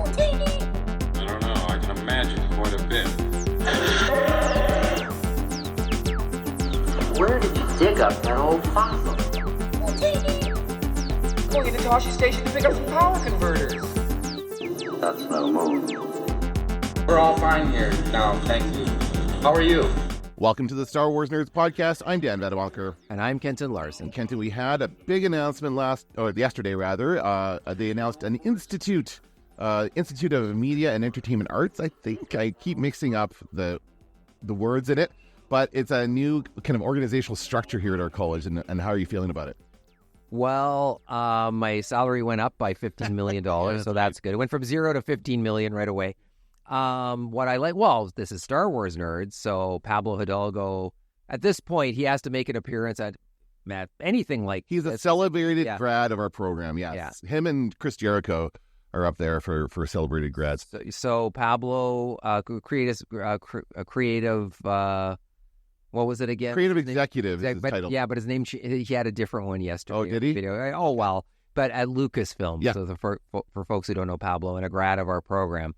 I don't know. I can imagine quite a bit. Where did you dig up that old fossil? Going into Toshi Station to pick up some power converters. That's no moon. We're all fine here now, thank you. How are you? Welcome to the Star Wars Nerds Podcast. I'm Dan Vadewalker. And I'm Kenton Larson. And Kenton, we had a big announcement yesterday. They announced an Institute of Media and Entertainment Arts. I think I keep mixing up the words in it, but it's a new kind of organizational structure here at our college. And how are you feeling about it? Well, my salary went up by $15 million, so that's good. It went from $0 to $15 million right away. What I like, well, this is Star Wars Nerds, so Pablo Hidalgo, at this point, he has to make an appearance at anything like... He's a celebrated grad of our program, yes. Yeah. Him and Chris Jericho are up there for celebrated grads. So Pablo, creative... what was it again? Creative executive is his title. Yeah, but his name, he had a different one yesterday. Oh, did he? Oh, well. But at Lucasfilm, yeah. So for folks who don't know Pablo, and a grad of our program,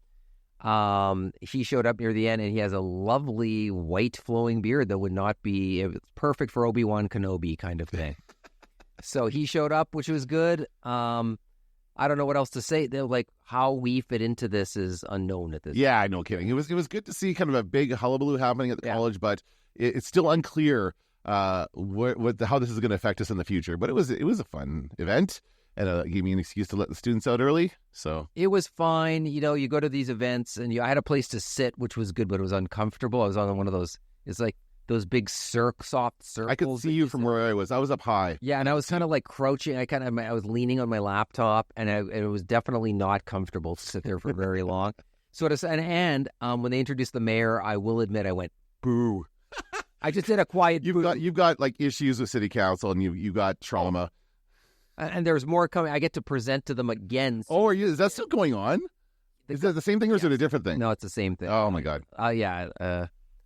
he showed up near the end, and he has a lovely white flowing beard that would not be... It was perfect for Obi-Wan Kenobi kind of thing. So he showed up, which was good. I don't know what else to say. Like, how we fit into this is unknown at this point. Yeah, no kidding. It was good to see kind of a big hullabaloo happening at the college, but it's still unclear how this is going to affect us in the future. But it was a fun event, and gave me an excuse to let the students out early. So it was fine. You know, you go to these events, and I had a place to sit, which was good, but it was uncomfortable. I was on one of those. It's like those big soft circles. I could see you from where I was. I was up high. Yeah, and I was kind of like crouching. I was leaning on my laptop, and it was definitely not comfortable to sit there for very long. So when they introduced the mayor, I will admit I went boo. I just did a quiet boo. You've got like issues with city council, and you got trauma. And there's more coming. I get to present to them again. Oh, is that still going on? Is that the same thing, or is it a different thing? No, it's the same thing. Oh my God.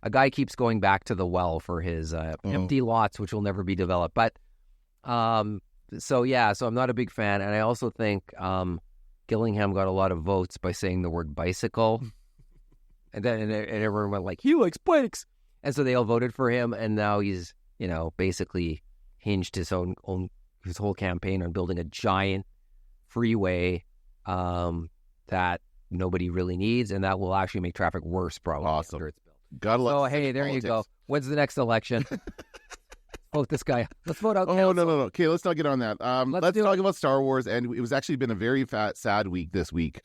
A guy keeps going back to the well for his empty lots, which will never be developed. But so I'm not a big fan, and I also think Gillingham got a lot of votes by saying the word bicycle, and everyone went like, he likes bikes, and so they all voted for him, and now he's basically hinged his whole campaign on building a giant freeway that nobody really needs, and that will actually make traffic worse probably. Awesome. After it's built. So hey, there politics. You go. When's the next election? Vote this guy. Let's vote out. Oh, no. Okay, let's not get on that. Let's talk about Star Wars, and it was actually been a very sad week this week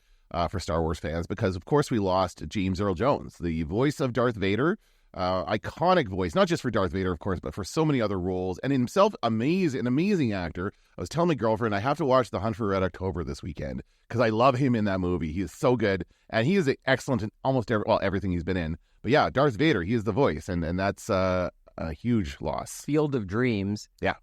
for Star Wars fans, because of course we lost James Earl Jones, the voice of Darth Vader. Iconic voice, not just for Darth Vader, of course, but for so many other roles, and himself an amazing actor. I was telling my girlfriend I have to watch The Hunt for Red October this weekend because I love him in that movie. He is so good, and he is excellent in almost everything he's been in. But yeah, Darth Vader, he is the voice, and that's a huge loss. Field of Dreams. Yeah.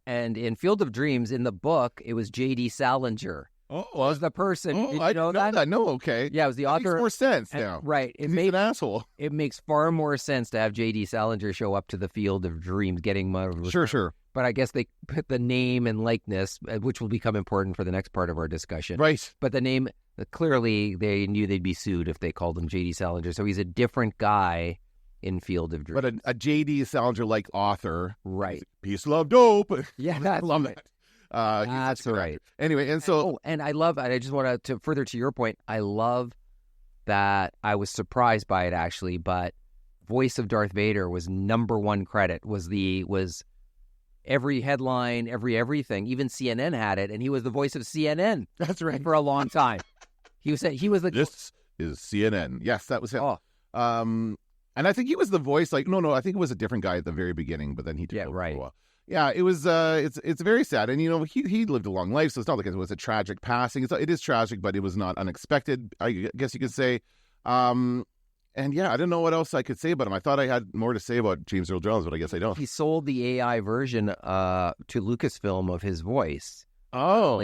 And in Field of Dreams, in the book, it was J.D. Salinger. Oh, was the person. Oh, Did you I know that? that? No, okay. Yeah, it was the author. Makes more sense now. Right. He's an asshole. It makes far more sense to have J.D. Salinger show up to the Field of Dreams getting money. Sure. But I guess they put the name and likeness, which will become important for the next part of our discussion. Right. But the name, clearly they knew they'd be sued if they called him J.D. Salinger. So he's a different guy in Field of Dreams. But a J.D. Salinger-like author. Right. Peace, love, dope. Yeah, that's I love right. that. That's right. Anyway, and so... and I love, and I just want to further to your point, I love that I was surprised by it, actually, but voice of Darth Vader was number one credit, was every headline, everything. Even CNN had it, and he was the voice of CNN. That's right. For a long time. He was the... This is CNN. Yes, that was him. Oh. And I think he was the voice, I think it was a different guy at the very beginning, but then he took over for a while. Yeah, it was. It's very sad, and he lived a long life, so it's not like it was a tragic passing. It is tragic, but it was not unexpected, I guess you could say. And yeah, I don't know what else I could say about him. I thought I had more to say about James Earl Jones, but I guess I don't. He sold the AI version to Lucasfilm of his voice. Oh,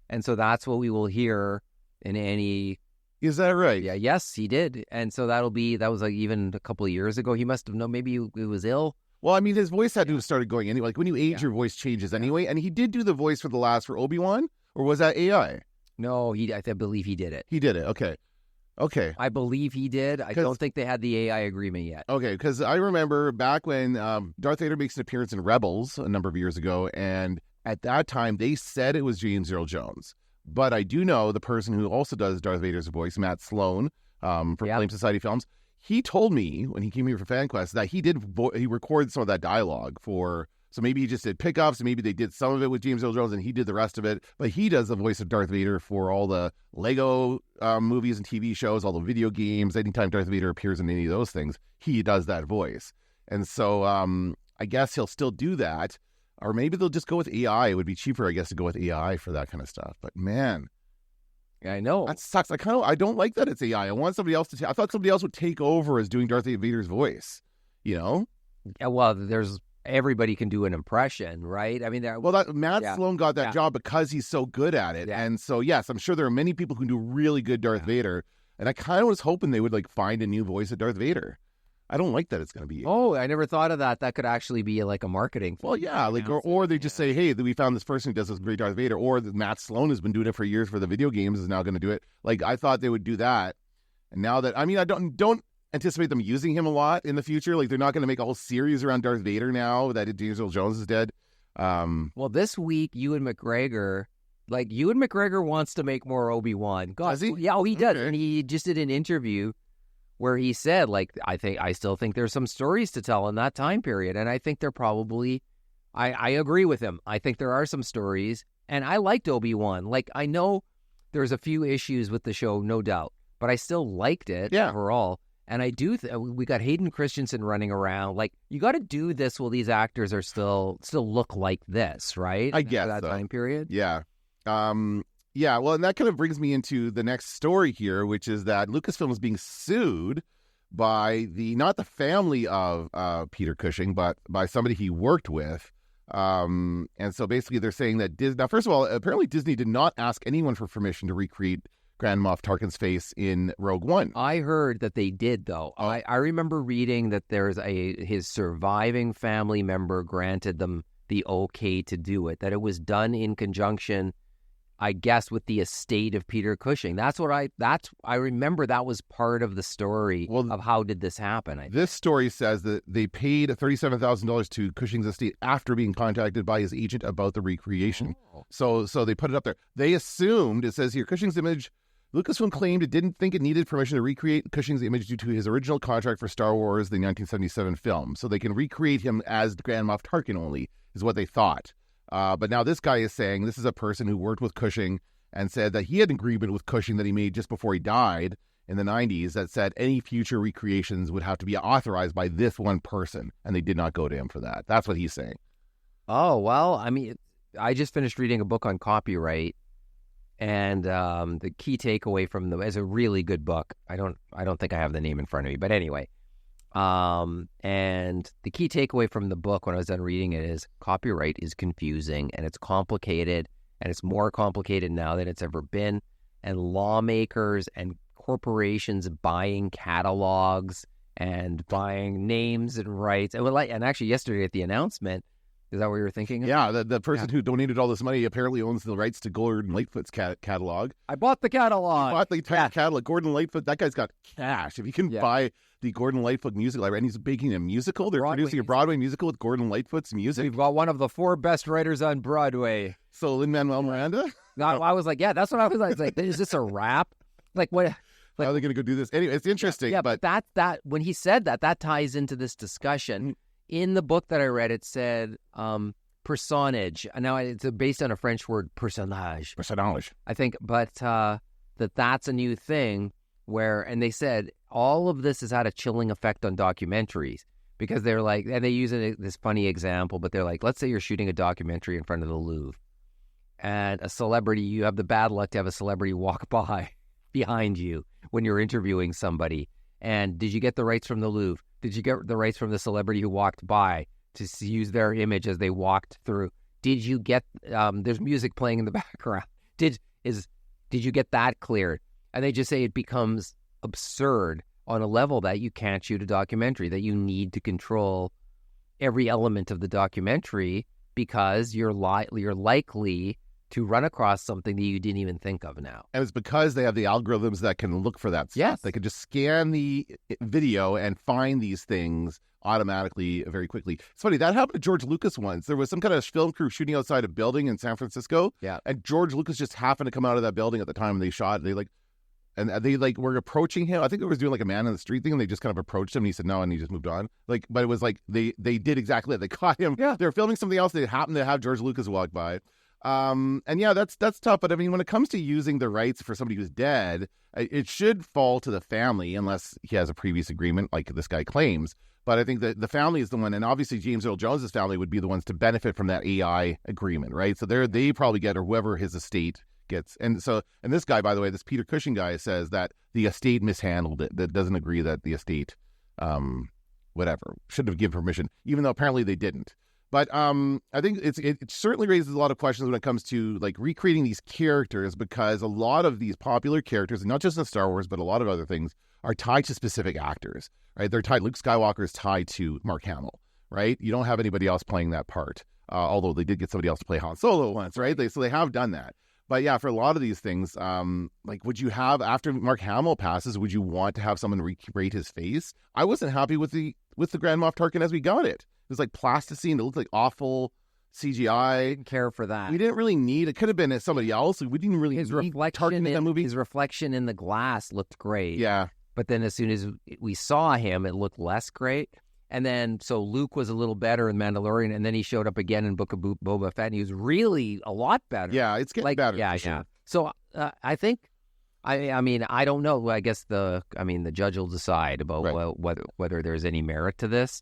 and so that's what we will hear in any. Is that right? Yeah. Yes, he did, and so that was like even a couple of years ago. He must have known. Maybe he was ill. Well, I mean, his voice had to have started going anyway. Like when you age, your voice changes anyway. And he did do the voice for Obi-Wan, or was that AI? No, I believe he did it. He did it. Okay. I believe he did. I don't think they had the AI agreement yet. Okay, because I remember back when Darth Vader makes an appearance in Rebels a number of years ago, and at that time they said it was James Earl Jones. But I do know the person who also does Darth Vader's voice, Matt Sloan, for Flame Society Films. He told me when he came here for FanQuest that he recorded some of that dialogue for. So maybe he just did pickups, maybe they did some of it with James Earl Jones, and he did the rest of it. But he does the voice of Darth Vader for all the Lego movies and TV shows, all the video games. Anytime Darth Vader appears in any of those things, he does that voice. And so I guess he'll still do that. Or maybe they'll just go with AI. It would be cheaper, I guess, to go with AI for that kind of stuff. But man, I know that sucks. I don't like that it's AI. I want somebody else to. I thought somebody else would take over as doing Darth Vader's voice. You know? Yeah. Well, everybody can do an impression, right? I mean, Matt Sloan got that job because he's so good at it. Yeah. And so, yes, I'm sure there are many people who can do really good Darth Vader. And I kind of was hoping they would find a new voice of Darth Vader. I don't like that it's going to be. Oh, I never thought of that. That could actually be like a marketing thing. Well, yeah, or they just say, hey, we found this person who does this great Darth Vader, or Matt Sloan has been doing it for years for the video games, is now going to do it. I thought they would do that. And now that, I don't anticipate them using him a lot in the future. They're not going to make a whole series around Darth Vader now that James Earl Jones is dead. Well, this week, Ewan McGregor wants to make more Obi-Wan. God, does he? Yeah, he does. Okay. And he just did an interview where he said, I still think there's some stories to tell in that time period. And I think they're probably, I agree with him. I think there are some stories. And I liked Obi-Wan. I know there's a few issues with the show, no doubt. But I still liked it overall. And I do. We got Hayden Christensen running around. You got to do this while these actors are still look like this, right? I guess that time period. Yeah. Yeah. Well, and that kind of brings me into the next story here, which is that Lucasfilm is being sued by not the family of Peter Cushing, but by somebody he worked with. And so basically, they're saying that now, first of all, apparently Disney did not ask anyone for permission to recreate Grand Moff Tarkin's face in Rogue One. I heard that they did, though. Oh. I remember reading that there's his surviving family member granted them the okay to do it, that it was done in conjunction, I guess, with the estate of Peter Cushing. I remember that was part of the story of how did this happen. This story says that they paid $37,000 to Cushing's estate after being contacted by his agent about the recreation. Oh. So they put it up there. They assumed, it says here, Cushing's image. Lucasfilm claimed it didn't think it needed permission to recreate Cushing's image due to his original contract for Star Wars, the 1977 film. So they can recreate him as Grand Moff Tarkin only, is what they thought. But now this guy is saying, this is a person who worked with Cushing and said that he had an agreement with Cushing that he made just before he died in the 90s that said any future recreations would have to be authorized by this one person. And they did not go to him for that. That's what he's saying. Oh, well, I just finished reading a book on copyright. And the key takeaway from it's a really good book. I don't think I have the name in front of me, but anyway. And the key takeaway from the book when I was done reading it is copyright is confusing and it's complicated, and it's more complicated now than it's ever been. And lawmakers and corporations buying catalogs and buying names and rights. And actually yesterday at the announcement, is that what you were thinking of? Yeah, the person who donated all this money apparently owns the rights to Gordon Lightfoot's catalog. I bought the catalog. He bought the catalog. Gordon Lightfoot, that guy's got cash. If he can buy the Gordon Lightfoot music library, and he's making a musical. They're producing a Broadway musical with Gordon Lightfoot's music. We've got one of the 4 best writers on Broadway. So Lin-Manuel Miranda? No, I was like, yeah, that's what I was like. Is this a rap? What? How are they going to go do this? Anyway, it's interesting. Yeah, but that when he said that ties into this discussion. In the book that I read, it said personage. Now, it's based on a French word, personnage. Personnage. I think, but that's a new thing and they said all of this has had a chilling effect on documentaries because they're like, and they use this funny example, but they're like, let's say you're shooting a documentary in front of the Louvre and a celebrity, you have the bad luck to have a celebrity walk by behind you when you're interviewing somebody. And did you get the rights from the Louvre? Did you get the rights from the celebrity who walked by to use their image as they walked through? Did you get, there's music playing in the background. Did you get that cleared? And they just say it becomes absurd on a level that you can't shoot a documentary, that you need to control every element of the documentary because you're likely to run across something that you didn't even think of now. And it's because they have the algorithms that can look for that stuff. Yes. They can just scan the video and find these things automatically very quickly. It's funny, that happened to George Lucas once. There was some kind of film crew shooting outside a building in San Francisco. Yeah. And George Lucas just happened to come out of that building at the time they shot. They were approaching him. I think it was doing like a man in the street thing, and they just kind of approached him, and he said no, and he just moved on. But it was like they did exactly it. They caught him. Yeah. They were filming something else. They happened to have George Lucas walk by. And yeah, that's tough. But I mean, when it comes to using the rights for somebody who's dead, it should fall to the family unless he has a previous agreement like this guy claims. But I think that the family is the one, and obviously James Earl Jones' family would be the ones to benefit from that AI agreement, right? So they probably get, or whoever his estate gets. And this guy, by the way, this Peter Cushing guy says that the estate mishandled it, that doesn't agree that the estate, should have given permission, even though apparently they didn't. But I think it certainly raises a lot of questions when it comes to like recreating these characters, because a lot of these popular characters, and not just in Star Wars, but a lot of other things, are tied to specific actors, right? They're tied. Luke Skywalker is tied to Mark Hamill, right? You don't have anybody else playing that part, although they did get somebody else to play Han Solo once, right? So they have done that. But yeah, for a lot of these things, like would you have, after Mark Hamill passes, would you want to have someone recreate his face? I wasn't happy with the Grand Moff Tarkin as we got it. It was like plasticine. It looked like awful CGI. Didn't care for that. We didn't really need. It could have been somebody else. We didn't really need Tarkin in that movie. His reflection in the glass looked great. Yeah. But then as soon as we saw him, it looked less great. And then, so Luke was a little better in Mandalorian, and then he showed up again in Book of Boba Fett, and he was really a lot better. Yeah, it's getting better. Yeah, sure. yeah. So I think, I mean, I don't know. I guess the judge will decide about whether there's any merit to this.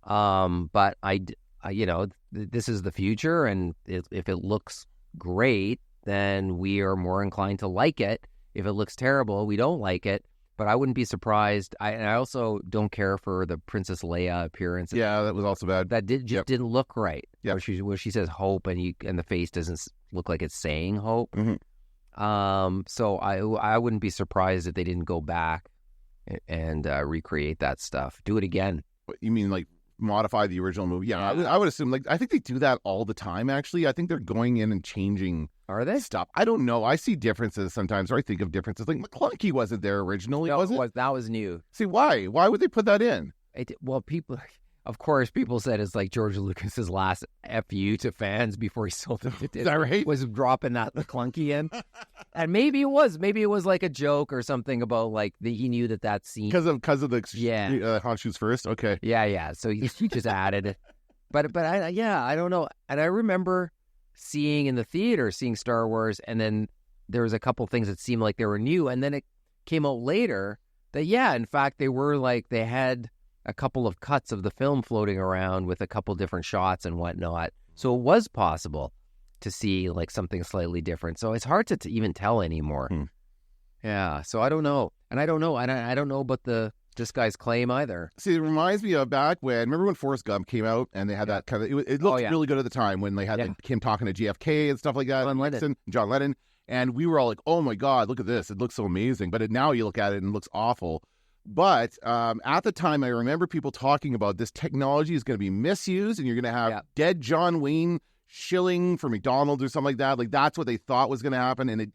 But this is the future, and if it looks great, then we are more inclined to like it. If it looks terrible, we don't like it. But I wouldn't be surprised. I also don't care for the Princess Leia appearance. Yeah, that was also bad. That didn't look right. Yeah, where she says hope, and the face doesn't look like it's saying hope. Mm-hmm. So I wouldn't be surprised if they didn't go back and recreate that stuff. Do it again. You mean like modify the original movie? Yeah, I would assume. Like, I think they do that all the time. Actually, I think they're going in and changing. Are they? Stuff. I don't know. I see differences sometimes, or I think of differences. Like McClunky wasn't there originally, was it? That was new. See, why? Why would they put that in? People said it's like George Lucas's last FU to fans before he sold them to Disney. Is that right? Was dropping that McClunky in. And maybe it was like a joke or something about like he knew that scene. Because of the Han shoots first? Okay. Yeah. So he just added it. But I don't know. And I remember seeing Star Wars, and then there was a couple things that seemed like they were new, and then it came out later that in fact they had a couple of cuts of the film floating around with a couple different shots and whatnot, so it was possible to see like something slightly different. So it's hard to even tell anymore. Yeah, so I don't know, and I don't know about this guy's claim either. See, it reminds me of back when, remember when Forrest Gump came out and they had that kind of, it looked really good at the time when they had him talking to JFK and stuff like that. John Lennon. And we were all like, oh my God, look at this. It looks so amazing. But now you look at it and it looks awful. But at the time, I remember people talking about this technology is going to be misused and you're going to have dead John Wayne shilling for McDonald's or something like that. Like that's what they thought was going to happen. And it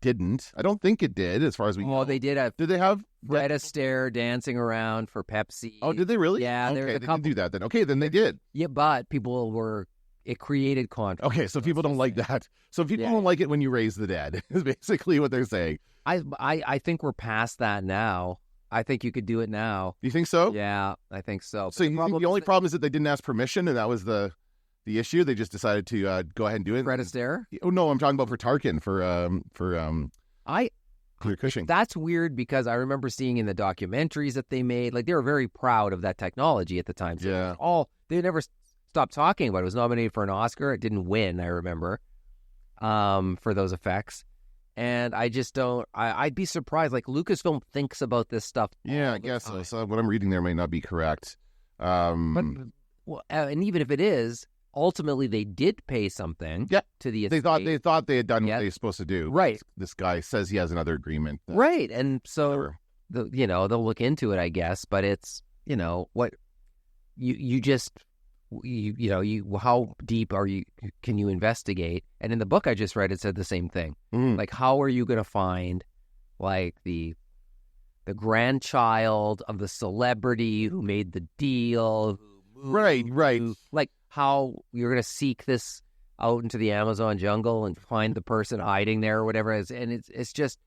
didn't. I don't think it did, as far as we know. Well, they did have. Did they have Fred Astaire dancing around for Pepsi? Oh, did they really? Yeah, okay, they did do that then. Okay, then they did. Yeah, but it created controversy. Okay, so people don't like that. So people don't like it when you raise the dead. Is basically what they're saying. I think we're past that now. I think you could do it now. You think so? Yeah, I think so. So you think the only problem is that they didn't ask permission, and that was the issue? They just decided to go ahead and do it? Fred Astaire? Oh, no, I'm talking about for Tarkin, for Peter Cushing. That's weird because I remember seeing in the documentaries that they made, like they were very proud of that technology at the time. So they never stopped talking about it. It was nominated for an Oscar. It didn't win, I remember, for those effects. And I just don't, I'd be surprised. Like Lucasfilm thinks about this stuff. Yeah, I guess so. So what I'm reading there may not be correct. And even if it is, ultimately they did pay something to the estate. They thought they had done what they were supposed to do. Right. This guy says he has another agreement. Right. And so, they'll look into it, I guess. But it's, what you just, how deep can you investigate? And in the book I just read, it said the same thing. Like, how are you going to find like the grandchild of the celebrity who made the deal? Right. Like, how you're going to seek this out into the Amazon jungle and find the person hiding there or whatever. And it's just,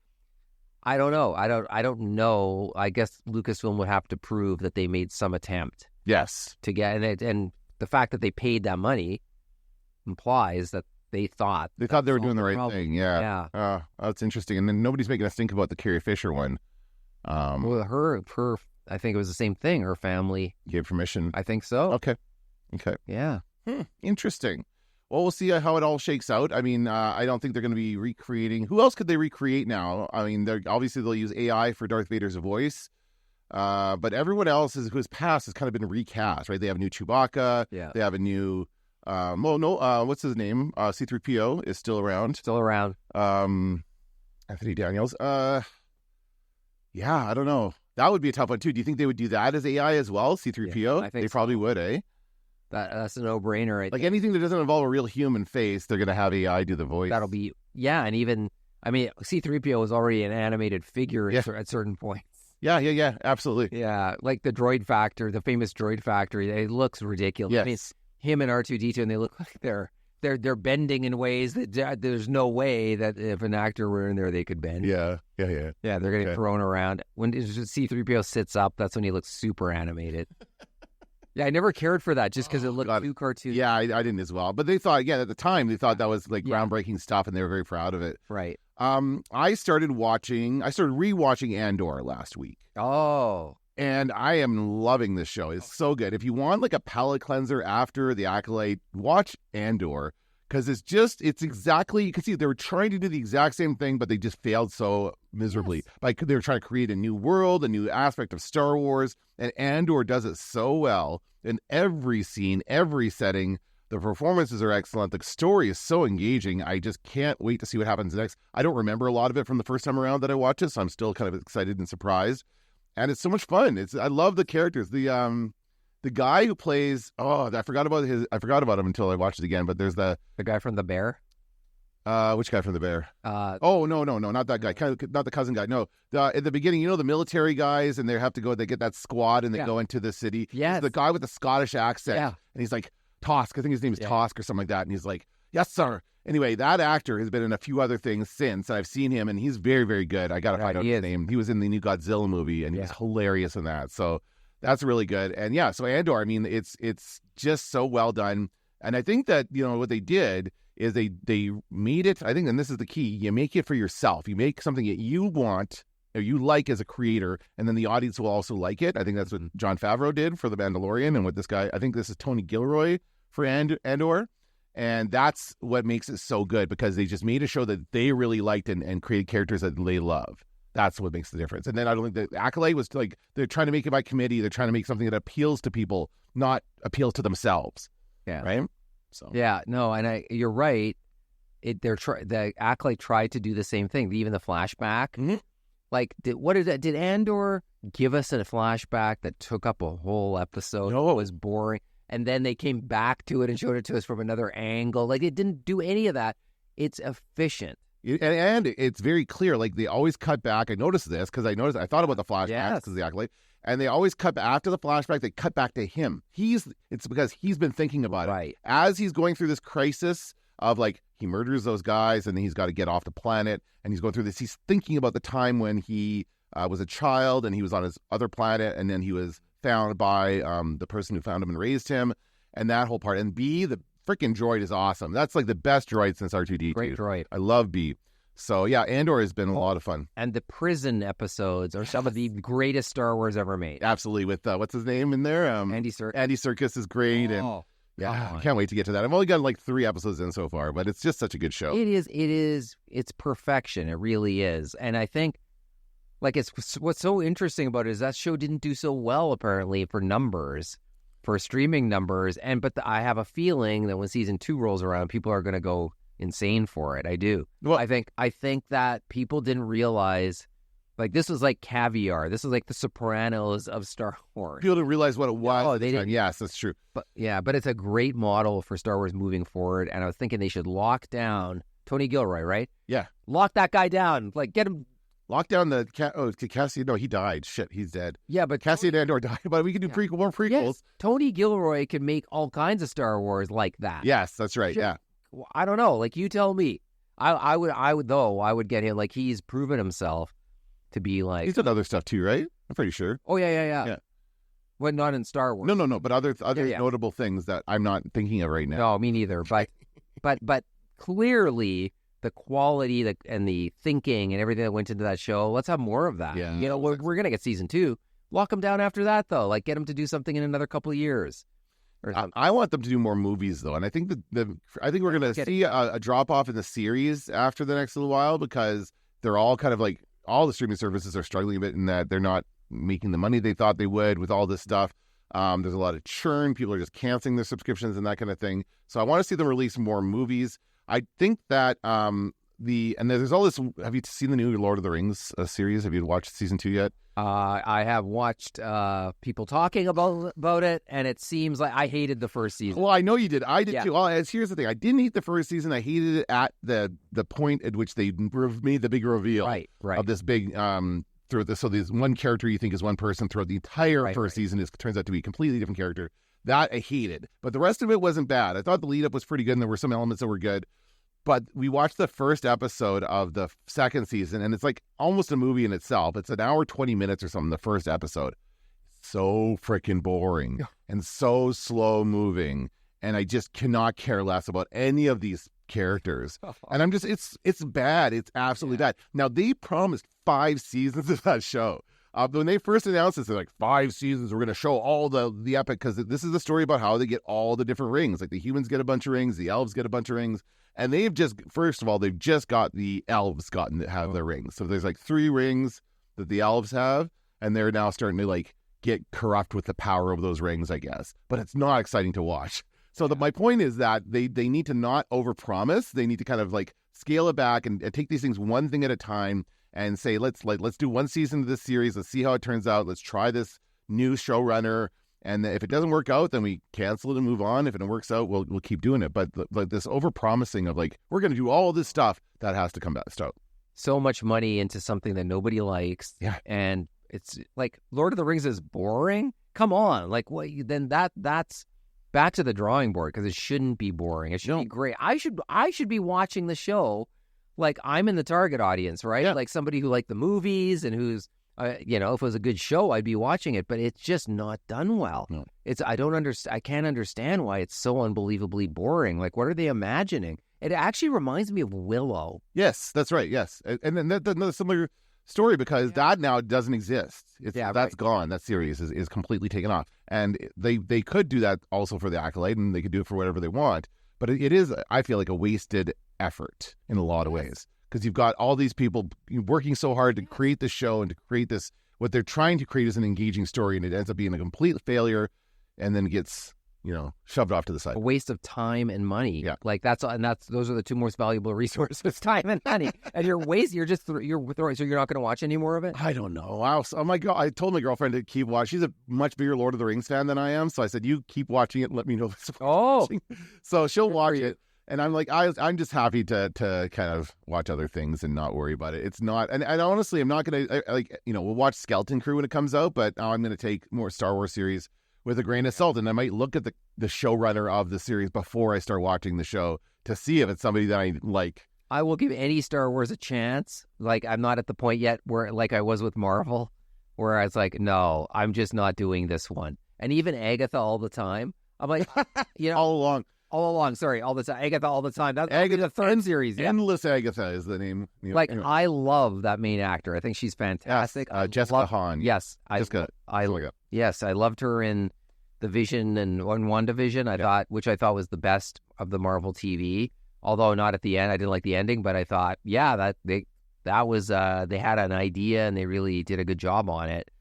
I don't know. I don't know. I guess Lucasfilm would have to prove that they made some attempt. Yes. To get it, and the fact that they paid that money implies that they thought they were doing the right thing. Yeah. Yeah. That's interesting. And then nobody's making us think about the Carrie Fisher one. Well, her, I think it was the same thing. Her family gave permission. I think so. Okay. Yeah. Interesting. Well, we'll see how it all shakes out. I mean, I don't think they're going to be recreating. Who else could they recreate now? I mean, they'll use AI for Darth Vader's voice. But everyone else who's passed has kind of been recast, right? They have a new Chewbacca. Yeah. They have a new, what's his name? C-3PO is still around. Anthony Daniels. Yeah, I don't know. That would be a tough one too. Do you think they would do that as AI as well? C-3PO? Yeah, I think they probably would, eh? That's a no-brainer. Like anything that doesn't involve a real human face, they're going to have AI do the voice. That'll be, yeah, and even, I mean, C-3PO was already an animated figure at certain points. Yeah, absolutely. Yeah, like the droid factor, the famous droid factory, it looks ridiculous. Yes. I mean, him and R2-D2, and they look like they're bending in ways that there's no way that if an actor were in there, they could bend. Yeah. Yeah, they're getting thrown around. When C-3PO sits up, that's when he looks super animated. Yeah, I never cared for that just because it looked too cartoony. Yeah, I didn't as well. But they thought, at the time, they thought that was like groundbreaking stuff, and they were very proud of it. Right. I started rewatching Andor last week. Oh. And I am loving this show. It's so good. If you want like a palate cleanser after The Acolyte, watch Andor. Because it's exactly, you can see they were trying to do the exact same thing, but they just failed so miserably. Yes. Like they were trying to create a new world, a new aspect of Star Wars, and Andor does it so well in every scene, every setting. The performances are excellent. The story is so engaging. I just can't wait to see what happens next. I don't remember a lot of it from the first time around that I watched it, so I'm still kind of excited and surprised. And it's so much fun. I love the characters. The guy who plays, I forgot about him until I watched it again, but there's the guy from The Bear. Which guy from The Bear? No, not that guy. Not the cousin guy. No, at the beginning, the military guys, and they get that squad, and they go into the city. Yes. The guy with the Scottish accent. Yeah. And he's like, Tosk. I think his name is Tosk or something like that. And he's like, yes, sir. Anyway, that actor has been in a few other things since, and I've seen him, and he's very, very good. I got to find out his name. He was in the new Godzilla movie, and he was hilarious in that. So that's really good. And yeah, so Andor, I mean, it's just so well done. And I think that, what they did is they made it, I think, and this is the key, you make it for yourself. You make something that you want or you like as a creator, and then the audience will also like it. I think that's what Jon Favreau did for The Mandalorian, and with this guy, I think this is Tony Gilroy for Andor. And that's what makes it so good, because they just made a show that they really liked and created characters that they love. That's what makes the difference. And then I don't think the Acolyte was like, they're trying to make it by committee. They're trying to make something that appeals to people, not appeals to themselves. Yeah. Right? So. Yeah, no, and you're right. The Acolyte tried to do the same thing. Even the flashback. Mm-hmm. Like, did Andor give us a flashback that took up a whole episode? No. It was boring. And then they came back to it and showed it to us from another angle. Like, it didn't do any of that. It's efficient. And it's very clear. Like, they always cut back. I noticed this because I thought about the flashbacks because of the Acolyte. And they always cut back after the flashback. They cut back to him. It's because he's been thinking about it. As he's going through this crisis of, like, he murders those guys and then he's got to get off the planet. And he's going through this. He's thinking about the time when he was a child and he was on his other planet. And then he was found by the person who found him and raised him, and that whole part. And B, the freaking droid is awesome. That's like the best droid since R2-D2. Great droid. I love B. So yeah, Andor has been a lot of fun. And the prison episodes are some of the greatest Star Wars ever made. Absolutely, with what's his name in there? Andy Serkis. Andy Serkis is great, and yeah, I can't wait to get to that. I've only gotten like 3 episodes in so far, but it's just such a good show. It is. It's perfection. It really is. And I think, like, what's so interesting about it is that show didn't do so well, apparently, for streaming numbers. But I have a feeling that when season 2 rolls around, people are going to go insane for it. I do. Well, I think that people didn't realize Like, this was like caviar. This was like the Sopranos of Star Wars. People didn't realize what it was. Oh, at they the time. didn't. Yes, that's true. But it's a great model for Star Wars moving forward. And I was thinking they should lock down Tony Gilroy, right? Yeah. Lock that guy down. Like, get him. Lock down the Cassian. No, he died. Shit, he's dead. Yeah, but Cassian Andor died. But we can do more prequels. Yes, Tony Gilroy can make all kinds of Star Wars like that. Yes, that's right. Sure. Yeah. Well, I don't know. Like, you tell me. I would get him. Like, he's proven himself to be like. He's done other stuff too, right? I'm pretty sure. Oh yeah. Well, not in Star Wars. No. But other notable things that I'm not thinking of right now. No, me neither. But clearly the quality and the thinking and everything that went into that show. Let's have more of that. Yeah. You know, we're gonna get season 2. Lock him down after that, though. Like, get him to do something in another couple of years. I want them to do more movies, though, and I think I think we're going to see a drop off in the series after the next little while, because they're all kind of like, all the streaming services are struggling a bit in that they're not making the money they thought they would with all this stuff. There's a lot of churn. People are just canceling their subscriptions and that kind of thing. So I want to see them release more movies. I think that there's all this. Have you seen the new Lord of the Rings series? Have you watched season 2 yet? I have watched people talking about it, and it seems like I hated the first season. Well, I know you did. I did too. Well, here's the thing. I didn't hate the first season. I hated it at the point at which they made the big reveal of this big so this one character you think is one person throughout the entire first season turns out to be a completely different character. That I hated. But the rest of it wasn't bad. I thought the lead up was pretty good, and there were some elements that were good. But we watched the first episode of the second season, and it's like almost a movie in itself. It's an hour, 20 minutes or something, the first episode. So freaking boring and so slow moving. And I just cannot care less about any of these characters. And I'm just, it's bad. It's absolutely bad. Now, they promised 5 seasons of that show. When they first announced this, they're like, 5 seasons, we're going to show all the epic, because this is the story about how they get all the different rings. Like, the humans get a bunch of rings, the elves get a bunch of rings. And they've just got the elves have their rings. So there's like 3 rings that the elves have, and they're now starting to like get corrupt with the power of those rings, I guess. But it's not exciting to watch. So my point is that they need to not overpromise. They need to kind of like scale it back and take these things one thing at a time and say, let's do 1 season of this series. Let's see how it turns out. Let's try this new showrunner. And if it doesn't work out, then we cancel it and move on. If it works out, we'll keep doing it. But like this overpromising of like, we're going to do all this stuff, that has to come back. Stop. So much money into something that nobody likes. Yeah. And it's like, Lord of the Rings is boring. Come on. Like, what? Then that's back to the drawing board, because it shouldn't be boring. It should be great. I should be watching the show like I'm in the target audience, right? Yeah. Like somebody who liked the movies and who's, if it was a good show, I'd be watching it, but it's just not done well. No. I can't understand why it's so unbelievably boring. Like, what are they imagining? It actually reminds me of Willow. Yes, that's right. Yes. And then that's another similar story, because that now doesn't exist. That's gone. That series is completely taken off. And they could do that also for the Acolyte, and they could do it for whatever they want. But it is, I feel like, a wasted effort in a lot of ways. Because you've got all these people working so hard to create the show and to create this, what they're trying to create is an engaging story, and it ends up being a complete failure, and then gets, shoved off to the side. A waste of time and money. Yeah. Like those are the 2 most valuable resources, time and money. And you're throwing, so you're not going to watch any more of it? I don't know. I told my girlfriend to keep watching. She's a much bigger Lord of the Rings fan than I am, so I said, you keep watching it and let me know if it's watching. So she'll watch it. And I'm like, I'm just happy to kind of watch other things and not worry about it. It's not, and honestly, I'm not going to, we'll watch Skeleton Crew when it comes out, but I'm going to take more Star Wars series with a grain of salt. And I might look at the showrunner of the series before I start watching the show to see if it's somebody that I like. I will give any Star Wars a chance. Like, I'm not at the point yet where, like I was with Marvel, where I was like, no, I'm just not doing this one. And even Agatha all the time. I'm like, all along. Sorry, all the time. Agatha all the time. That's Agatha, the 3rd series. Yeah. Endless Agatha is the name. Anyway. I love that main actor. I think she's fantastic. Jessica Hahn. Yes. Yes, I loved her in The Vision and WandaVision, which I thought was the best of the Marvel TV. Although not at the end. I didn't like the ending, but I thought, they had an idea and they really did a good job on it.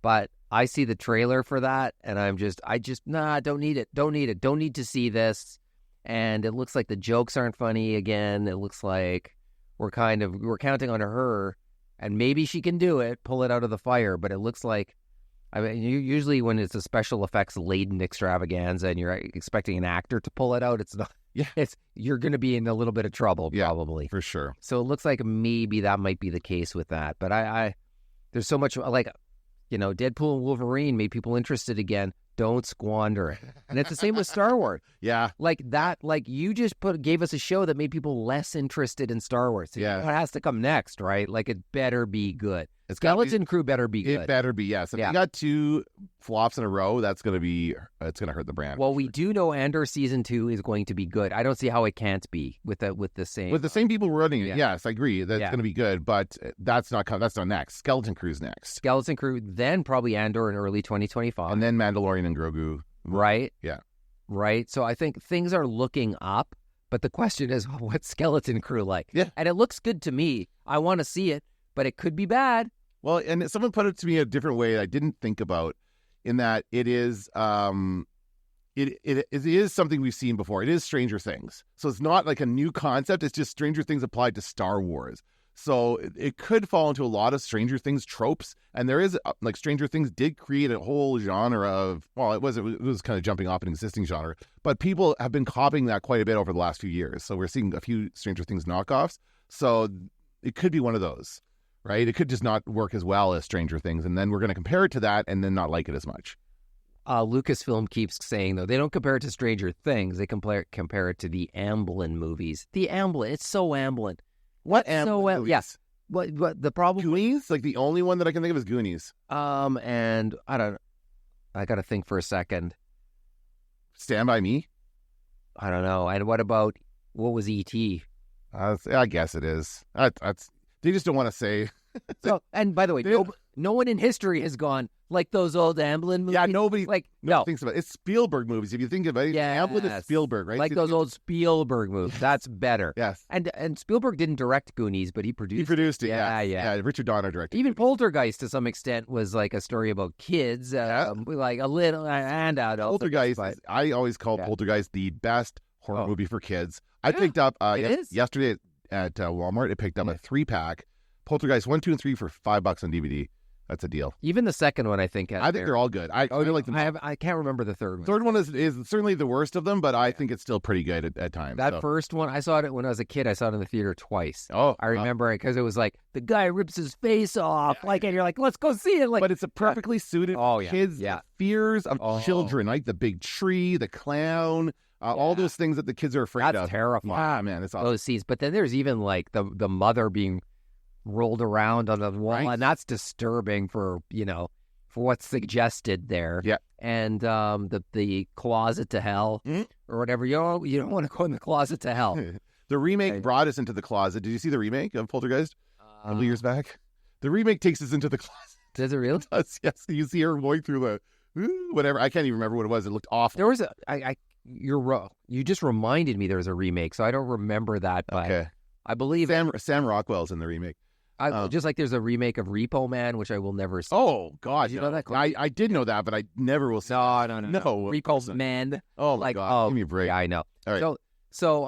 But I see the trailer for that, and don't need it. Don't need to see this. And it looks like the jokes aren't funny again. It looks like we're counting on her and maybe she can do it, pull it out of the fire. But it looks like, I mean, usually when it's a special effects laden extravaganza and you're expecting an actor to pull it out, it's not. Yeah, you're going to be in a little bit of trouble, probably, for sure. So it looks like maybe that might be the case with that. But I there's so much, like, Deadpool and Wolverine made people interested again. Don't squander it. And it's the same with Star Wars. Yeah. Like that, like you just gave us a show that made people less interested in Star Wars. So Yeah. What has to come next, right? Like it better be good. Skeleton Crew better be good. It better be, yes. If you got 2 flops in a row, it's going to hurt the brand. Well, we do know Andor season 2 is going to be good. I don't see how it can't be with the same people running it. Yeah. Yes, I agree. That's going to be good, but that's not next. Skeleton Crew's next. Skeleton Crew, then probably Andor in early 2025. And then Mandalorian and Grogu. Right? Yeah. Right? So I think things are looking up, but the question is, what's Skeleton Crew like? Yeah. And it looks good to me. I want to see it, but it could be bad. Well, and someone put it to me a different way I didn't think about, in that it is it is something we've seen before. It is Stranger Things. So it's not like a new concept. It's just Stranger Things applied to Star Wars. So it could fall into a lot of Stranger Things tropes. And there is, like, Stranger Things did create a whole genre of, well, it was kind of jumping off an existing genre, but people have been copying that quite a bit over the last few years. So we're seeing a few Stranger Things knockoffs. So it could be one of those. Right? It could just not work as well as Stranger Things, and then we're going to compare it to that and then not like it as much. Lucasfilm keeps saying, though, they don't compare it to Stranger Things. They compare it to the Amblin movies. The Amblin. It's so Amblin. What Amblin movies? Yes. What the problem? Goonies? Like, the only one that I can think of is Goonies. And I got to think for a second. Stand By Me? I don't know. And what was E.T.? I guess it is. That's they just don't want to say. So, and by the way, no one in history has gone like those old Amblin movies. Yeah, nobody no thinks about it. It's Spielberg movies. If you think about it, Amblin is Spielberg, right? Like those old Spielberg movies. That's better. Yes. And Spielberg didn't direct Goonies, but he produced it. Yeah. Richard Donner directed. Even Poltergeist, to some extent, was like a story about kids. Like a little and adults. Poltergeist. I always call Poltergeist the best horror movie for kids. I picked up yesterday at Walmart. It picked up a 3-pack. Poltergeist 1, 2, and 3 for $5 on DVD. That's a deal. Even the second one, I think. I think they're all good. I like them. I can't remember the third one. Third one is certainly the worst of them, but I think it's still pretty good at times. That first one, I saw it when I was a kid. I saw it in the theater twice. Oh, I remember it because it was like the guy rips his face off, and you're like, let's go see it. Like, but it's a perfectly suited kids' fears of children, like the big tree, the clown. All those things that the kids are afraid of. That's terrifying. Yeah, man, it's awesome. Those scenes. But then there's even like the mother being rolled around on the wall, and that's disturbing for what's suggested there. Yeah. And the closet to hell or whatever. You don't want to go in the closet to hell. The remake brought us into the closet. Did you see the remake of Poltergeist a couple years back? The remake takes us into the closet. Does it really? It does, yes. You see her going through the whatever. I can't even remember what it was. It looked awful. There was you just reminded me there was a remake, so I don't remember that. But okay. I believe Sam Rockwell's in the remake. Just like there's a remake of Repo Man, which I will never see. Oh, God. You know that? I did know that, but I never will see No. Repo Man. Oh, my God. Give me a break. Yeah, I know. All right. So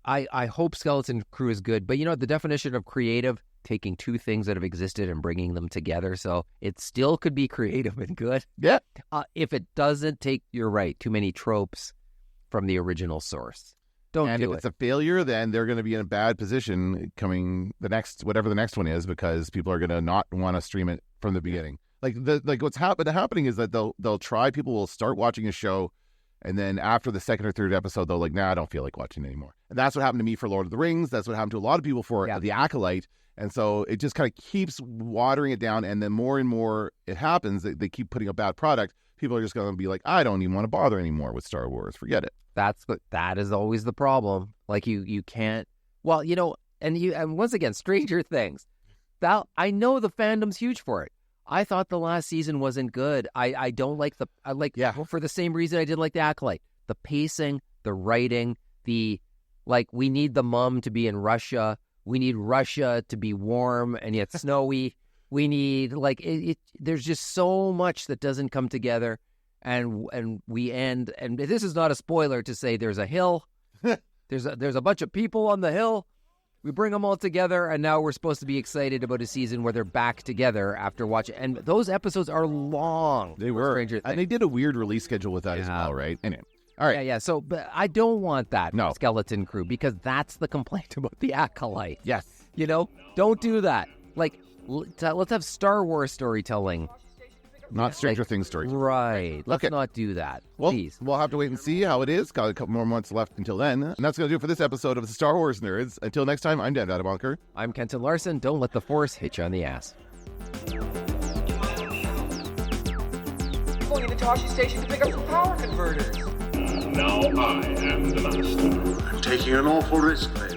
I hope Skeleton Crew is good, but the definition of creative, taking two things that have existed and bringing them together. So it still could be creative and good. Yeah. If it doesn't take, you're right, too many tropes from the original source. Don't do it. And if it's a failure, then they're going to be in a bad position coming whatever the next one is, because people are going to not want to stream it from the beginning. Like what's happening is that they'll try. People will start watching a show, and then after the second or third episode, they're like, "Nah, I don't feel like watching it anymore." And that's what happened to me for Lord of the Rings. That's what happened to a lot of people for the Acolyte. And so it just kind of keeps watering it down, and then more and more it happens. They keep putting a bad product. People are just going to be like, "I don't even want to bother anymore with Star Wars. Forget it." That is always the problem. Like you can't. Well, and once again, Stranger Things. I know the fandom's huge for it. I thought the last season wasn't good. I don't like for the same reason I didn't like the Acolyte. The pacing, the writing, we need the mom to be in Russia. We need Russia to be warm and yet snowy. We need there's just so much that doesn't come together. And we end, and this is not a spoiler to say there's a hill, there's a bunch of people on the hill, We bring them all together, and now we're supposed to be excited about a season where they're back together after watching. And those episodes are long. They were. Stranger Things. And they did a weird release schedule with that as well, right? Anyway. All right. Yeah. So, but I don't want that No. skeleton crew, because that's the complaint about the Acolyte. Yes. You know, don't do that. Like, let's have Star Wars storytelling. Not Stranger Things stories. Right. Let's Okay. not do that. Well, Please. we'll have to wait and see how it is. Got a couple more months left until then. And that's going to do it for this episode of the Star Wars Nerds. Until next time, I'm Dan Dadabonker. I'm Kenton Larson. Don't let the Force hit you on the ass. Going into Toshi Station to pick up some power converters. Now I am the master. I'm taking an awful risk, mate.